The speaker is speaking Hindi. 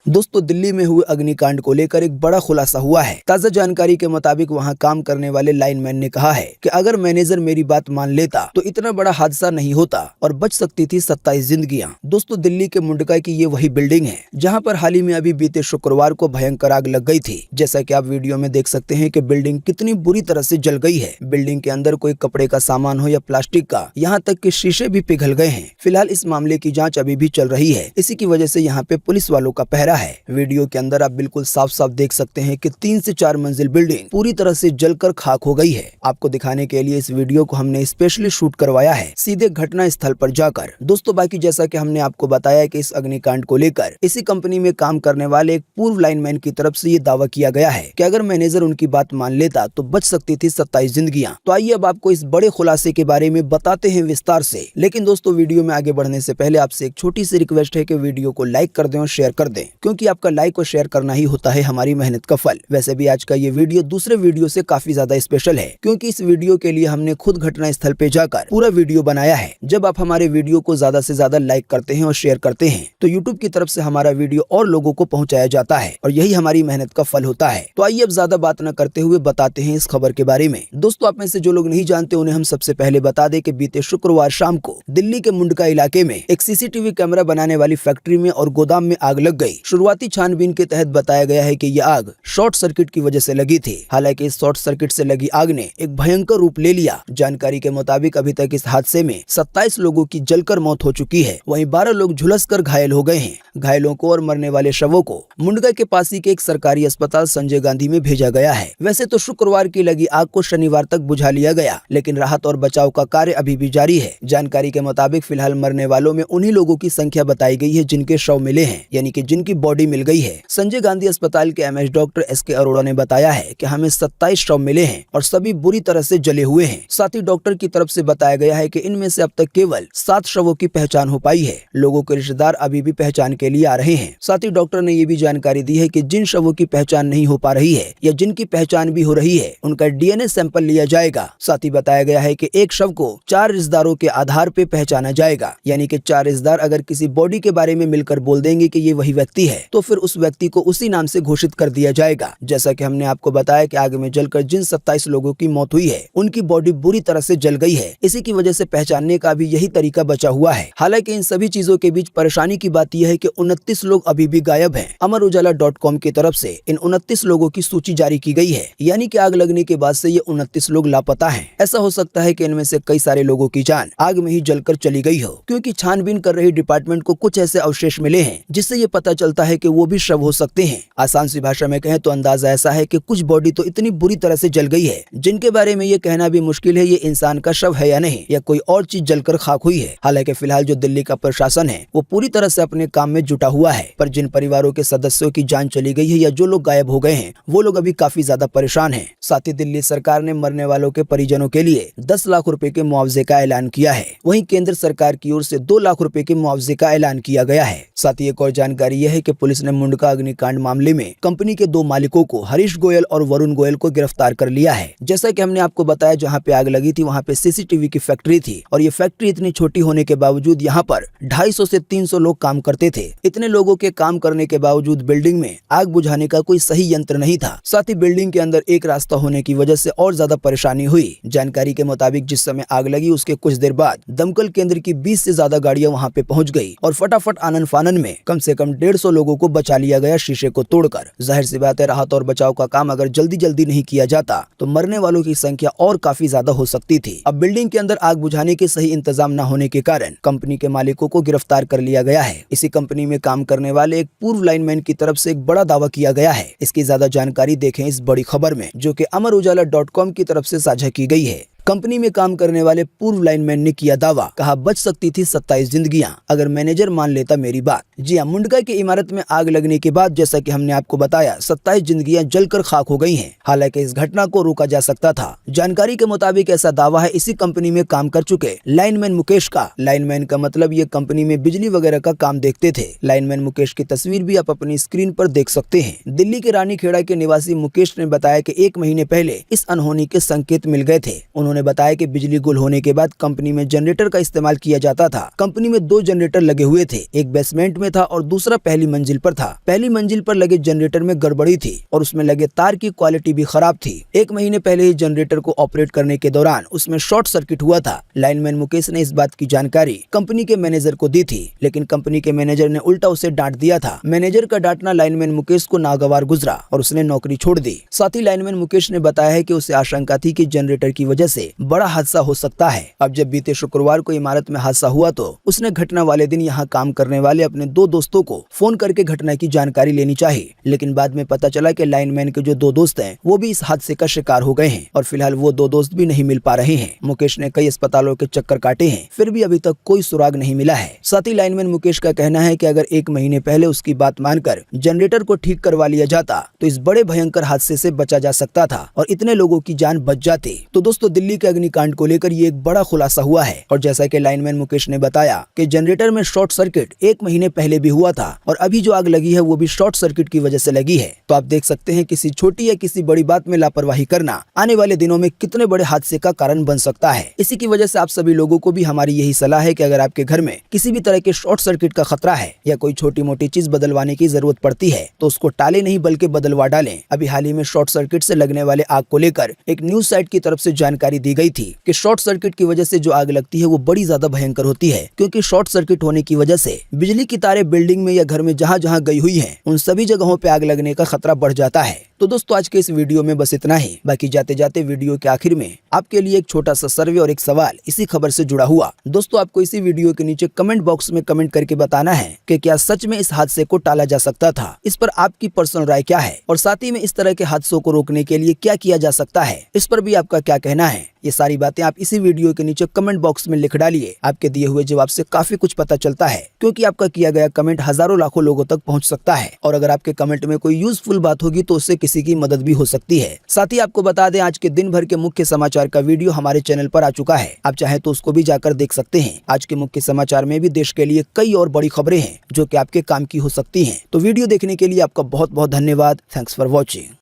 दोस्तों, दिल्ली में हुए अग्निकांड को लेकर एक बड़ा खुलासा हुआ है। ताजा जानकारी के मुताबिक वहां काम करने वाले लाइनमैन ने कहा है कि अगर मैनेजर मेरी बात मान लेता तो इतना बड़ा हादसा नहीं होता और बच सकती थी 27 जिंदगियां। दोस्तों, दिल्ली के मुंडका की ये वही बिल्डिंग है जहां पर हाल ही में अभी बीते शुक्रवार को भयंकर आग लग गई थी। जैसा कि आप वीडियो में देख सकते हैं कि बिल्डिंग कितनी बुरी तरह से जल गई है। बिल्डिंग के अंदर कोई कपड़े का सामान हो या प्लास्टिक का, यहाँ तक कि शीशे भी पिघल गए हैं। फिलहाल इस मामले की जाँच अभी भी चल रही है। इसी की वजह से यहाँ पे पुलिस वालों का पहरा है। वीडियो के अंदर आप बिल्कुल साफ साफ देख सकते हैं कि 3 से 4 मंजिल बिल्डिंग पूरी तरह से जलकर खाक हो गई है। आपको दिखाने के लिए इस वीडियो को हमने स्पेशली शूट करवाया है सीधे घटना स्थल पर जाकर। दोस्तों, बाकी जैसा कि हमने आपको बताया कि इस अग्निकांड को लेकर इसी कंपनी में काम करने वाले एक पूर्व लाइनमैन की तरफ से ये दावा किया गया है कि अगर मैनेजर उनकी बात मान लेता तो बच सकती थी 27 जिंदगियां। तो आइए अब आपको इस बड़े खुलासे के बारे में बताते हैं विस्तार से। लेकिन दोस्तों, वीडियो में आगे बढ़ने से पहले आपसे एक छोटी सी रिक्वेस्ट है कि वीडियो को लाइक कर दें और शेयर कर दें, क्योंकि आपका लाइक और शेयर करना ही होता है हमारी मेहनत का फल। वैसे भी आज का ये वीडियो दूसरे वीडियो से काफी ज्यादा स्पेशल है, क्योंकि इस वीडियो के लिए हमने खुद घटना स्थल पे जाकर पूरा वीडियो बनाया है। जब आप हमारे वीडियो को ज्यादा से ज्यादा लाइक करते हैं और शेयर करते हैं तो यूट्यूब की तरफ से हमारा वीडियो और लोगों को पहुंचाया जाता है और यही हमारी मेहनत का फल होता है। तो आइए अब ज्यादा बात न करते हुए बताते हैं इस खबर के बारे में। दोस्तों, आप में से जो लोग नहीं जानते उन्हें हम सबसे पहले बता दें कि बीते शुक्रवार शाम को दिल्ली के मुंडका इलाके में एक सीसीटीवी कैमरा बनाने वाली फैक्ट्री में और गोदाम में आग लग गई। शुरुआती छानबीन के तहत बताया गया है कि यह आग शॉर्ट सर्किट की वजह से लगी थी। हालांकि इस शॉर्ट सर्किट से लगी आग ने एक भयंकर रूप ले लिया। जानकारी के मुताबिक अभी तक इस हादसे में 27 लोगों की जलकर मौत हो चुकी है। वहीं 12 लोग झुलसकर घायल हो गए हैं। घायलों को और मरने वाले शवों को मुंडका के पास ही के एक सरकारी अस्पताल संजय गांधी में भेजा गया है। वैसे तो शुक्रवार की लगी आग को शनिवार तक बुझा लिया गया, लेकिन राहत और बचाव का कार्य अभी भी जारी है। जानकारी के मुताबिक फिलहाल मरने वालों में उन्हीं लोगों की संख्या बताई गई है जिनके शव मिले हैं, यानी कि जिनकी बॉडी मिल गई है। संजय गांधी अस्पताल के एमएस डॉक्टर एसके अरोड़ा ने बताया है कि हमें 27 शव मिले हैं और सभी बुरी तरह से जले हुए हैं। साथ ही डॉक्टर की तरफ से बताया गया है कि इनमें से अब तक केवल 7 शवों की पहचान हो पाई है। लोगों के रिश्तेदार अभी भी पहचान के लिए आ रहे हैं। साथ ही डॉक्टर ने ये भी जानकारी दी है कि जिन शवों की पहचान नहीं हो पा रही है या जिनकी पहचान भी हो रही है उनका डीएनए सैंपल लिया जाएगा। साथ ही बताया गया है कि एक शव को 4 रिश्तेदारों के आधार पे पहचाना जाएगा, यानी कि 4 रिश्तेदार अगर किसी बॉडी के बारे में मिलकर बोल देंगे कि ये वही व्यक्ति है तो फिर उस व्यक्ति को उसी नाम से घोषित कर दिया जाएगा। जैसा कि हमने आपको बताया कि आग में जलकर जिन 27 लोगों की मौत हुई है उनकी बॉडी बुरी तरह से जल गई है। इसी की वजह से पहचानने का भी यही तरीका बचा हुआ है। हालांकि इन सभी चीजों के बीच परेशानी की बात यह है कि 29 लोग अभी भी गायब हैं। अमर उजाला.com की तरफ से इन 29 लोगों की सूची जारी की गई है, यानी कि आग लगने के बाद से ये 29 लोग लापता हैं। ऐसा हो सकता है कि इनमें से कई सारे लोगों की जान आग में ही जलकर चली गई हो, क्योंकि छानबीन कर रही डिपार्टमेंट को कुछ ऐसे अवशेष मिले हैं जिससे ये पता चलता है कि वो भी शव हो सकते हैं। आसान सी भाषा में कहें तो अंदाजा ऐसा है कि कुछ बॉडी तो इतनी बुरी तरह से जल गई है जिनके बारे में ये कहना भी मुश्किल है ये इंसान का शव है या नहीं, या कोई और चीज जलकर खाक हुई है। हालांकि फिलहाल जो दिल्ली का प्रशासन है वो पूरी तरह से अपने काम में जुटा हुआ है, पर जिन परिवारों के सदस्यों की जान चली गई है या जो लोग गायब हो गए हैं वो लोग अभी काफी ज्यादा परेशान हैं। साथ ही दिल्ली सरकार ने मरने वालों के परिजनों के लिए 10 लाख रुपए के मुआवजे का ऐलान किया है। वहीं केंद्र सरकार की ओर से 2 लाख रुपए के मुआवजे का ऐलान किया गया है। साथ ही एक और जानकारी यह है कि पुलिस ने मुंडका अग्निकांड मामले में कंपनी के 2 मालिकों को हरीश गोयल और वरुण गोयल को गिरफ्तार कर लिया है। जैसा कि हमने आपको बताया, जहां पे आग लगी थी वहां पे सीसीटीवी की फैक्ट्री थी और ये फैक्ट्री इतनी छोटी होने के बावजूद यहाँ पर 250 से 300 लोग काम करते थे। इतने लोगों के काम करने के बावजूद बिल्डिंग में आग बुझाने का कोई सही यंत्र नहीं था। साथ ही बिल्डिंग के अंदर एक रास्ता होने की वजह से और ज्यादा परेशानी हुई। जानकारी के मुताबिक जिस समय आग लगी उसके कुछ देर बाद दमकल केंद्र की 20 से ज्यादा गाड़ियां वहां पे पहुंच गई और फटाफट आनन फानन में कम से कम 150 लोगों को बचा लिया गया शीशे को तोड़कर। जाहिर सी बात है, राहत और बचाव का काम अगर जल्दी नहीं किया जाता तो मरने वालों की संख्या और काफी ज्यादा हो सकती थी। अब बिल्डिंग के अंदर आग बुझाने के सही इंतजाम न होने के कारण कंपनी के मालिकों को गिरफ्तार कर लिया गया है। इसी कंपनी में काम करने वाले एक पूर्व लाइनमैन की तरफ से एक बड़ा दावा किया गया है। इसकी ज्यादा जानकारी देखें इस बड़ी खबर में, जो कि अमर उजाला.com की तरफ से साझा की गई है। कंपनी में काम करने वाले पूर्व लाइनमैन ने किया दावा, कहा बच सकती थी 27 जिंदगियां अगर मैनेजर मान लेता मेरी बात। जी हां, मुंडका की इमारत में आग लगने के बाद जैसा कि हमने आपको बताया 27 जिंदगियां जलकर खाक हो गई हैं। हालांकि इस घटना को रोका जा सकता था। जानकारी के मुताबिक ऐसा दावा है इसी कंपनी में काम कर चुके लाइनमैन मुकेश का। लाइनमैन का मतलब ये कंपनी में बिजली वगैरह का काम देखते थे। लाइनमैन मुकेश की तस्वीर भी आप अपनी स्क्रीन पर देख सकते हैं। दिल्ली के रानी खेड़ा के निवासी मुकेश ने बताया कि 1 महीने पहले इस अनहोनी के संकेत मिल गए थे। उन्होंने उन्होंने बताया कि बिजली गुल होने के बाद कंपनी में जनरेटर का इस्तेमाल किया जाता था। कंपनी में 2 जनरेटर लगे हुए थे, एक बेसमेंट में था और दूसरा पहली मंजिल पर था। पहली मंजिल पर लगे जनरेटर में गड़बड़ी थी और उसमें लगे तार की क्वालिटी भी खराब थी। 1 महीने पहले ही जनरेटर को ऑपरेट करने के दौरान उसमें शॉर्ट सर्किट हुआ था। लाइनमैन मुकेश ने इस बात की जानकारी कंपनी के मैनेजर को दी थी, लेकिन कंपनी के मैनेजर ने उल्टा उसे डांट दिया था। मैनेजर का डांटना लाइनमैन मुकेश को नागवार गुजरा और उसने नौकरी छोड़ दी। साथ ही लाइनमैन मुकेश ने बताया है कि उसे आशंका थी कि जनरेटर की वजह से बड़ा हादसा हो सकता है। अब जब बीते शुक्रवार को इमारत में हादसा हुआ तो उसने घटना वाले दिन यहाँ काम करने वाले अपने 2 दोस्तों को फोन करके घटना की जानकारी लेनी चाहिए, लेकिन बाद में पता चला कि लाइनमैन के जो 2 दोस्त हैं वो भी इस हादसे का शिकार हो गए हैं और फिलहाल वो 2 दोस्त भी नहीं मिल पा रहे हैं। मुकेश ने कई अस्पतालों के चक्कर काटे हैं, फिर भी अभी तक कोई सुराग नहीं मिला है। साथ ही लाइनमैन मुकेश का कहना है कि अगर 1 महीने पहले उसकी बात मानकर जनरेटर को ठीक करवा लिया जाता तो इस बड़े भयंकर हादसे से बचा जा सकता था और इतने लोगों की जान बच जाती। तो दोस्तों, दिल्ली के अग्निकांड को लेकर ये एक बड़ा खुलासा हुआ है और जैसा कि लाइनमैन मुकेश ने बताया कि जनरेटर में शॉर्ट सर्किट 1 महीने पहले भी हुआ था और अभी जो आग लगी है वो भी शॉर्ट सर्किट की वजह से लगी है। तो आप देख सकते हैं किसी छोटी या किसी बड़ी बात में लापरवाही करना आने वाले दिनों में कितने बड़े हादसे का कारण बन सकता है। इसी की वजह से आप सभी लोगों को भी हमारी यही सलाह है कि अगर आपके घर में किसी भी तरह के शॉर्ट सर्किट का खतरा है या कोई छोटी मोटी चीज बदलवाने की जरूरत पड़ती है तो उसको टाले नहीं बल्कि बदलवा डालें। अभी हाल ही में शॉर्ट सर्किट से लगने वाले आग को लेकर एक न्यूज साइट की तरफ से जानकारी दी गई थी कि शॉर्ट सर्किट की वजह से जो आग लगती है वो बड़ी ज्यादा भयंकर होती है, क्योंकि शॉर्ट सर्किट होने की वजह से बिजली की तारें बिल्डिंग में या घर में जहां जहां गई हुई हैं उन सभी जगहों पे आग लगने का खतरा बढ़ जाता है। तो दोस्तों, आज के इस वीडियो में बस इतना ही। बाकी जाते जाते वीडियो के आखिर में आपके लिए एक छोटा सा सर्वे और एक सवाल इसी खबर से जुड़ा हुआ। दोस्तों, आपको इसी वीडियो के नीचे कमेंट बॉक्स में कमेंट करके बताना है कि क्या सच में इस हादसे को टाला जा सकता था। इस पर आपकी पर्सनल राय क्या है और साथ ही में इस तरह के हादसों को रोकने के लिए क्या किया जा सकता है, इस पर भी आपका क्या कहना है। ये सारी बातें आप इसी वीडियो के नीचे कमेंट बॉक्स में लिख डालिए। आपके दिए हुए जवाब से काफी कुछ पता चलता है, क्योंकि आपका किया गया कमेंट हजारों लाखों लोगों तक पहुंच सकता है और अगर आपके कमेंट में कोई यूजफुल बात होगी तो उससे किसी की मदद भी हो सकती है। साथ ही आपको बता दें, आज के दिन भर के मुख्य समाचार का वीडियो हमारे चैनल पर आ चुका है। आप चाहे तो उसको भी जाकर देख सकते हैं। आज के मुख्य समाचार में भी देश के लिए कई और बड़ी खबरें हैं जो कि आपके काम की हो सकती हैं। तो वीडियो देखने के लिए आपका बहुत बहुत धन्यवाद। Thanks for watching.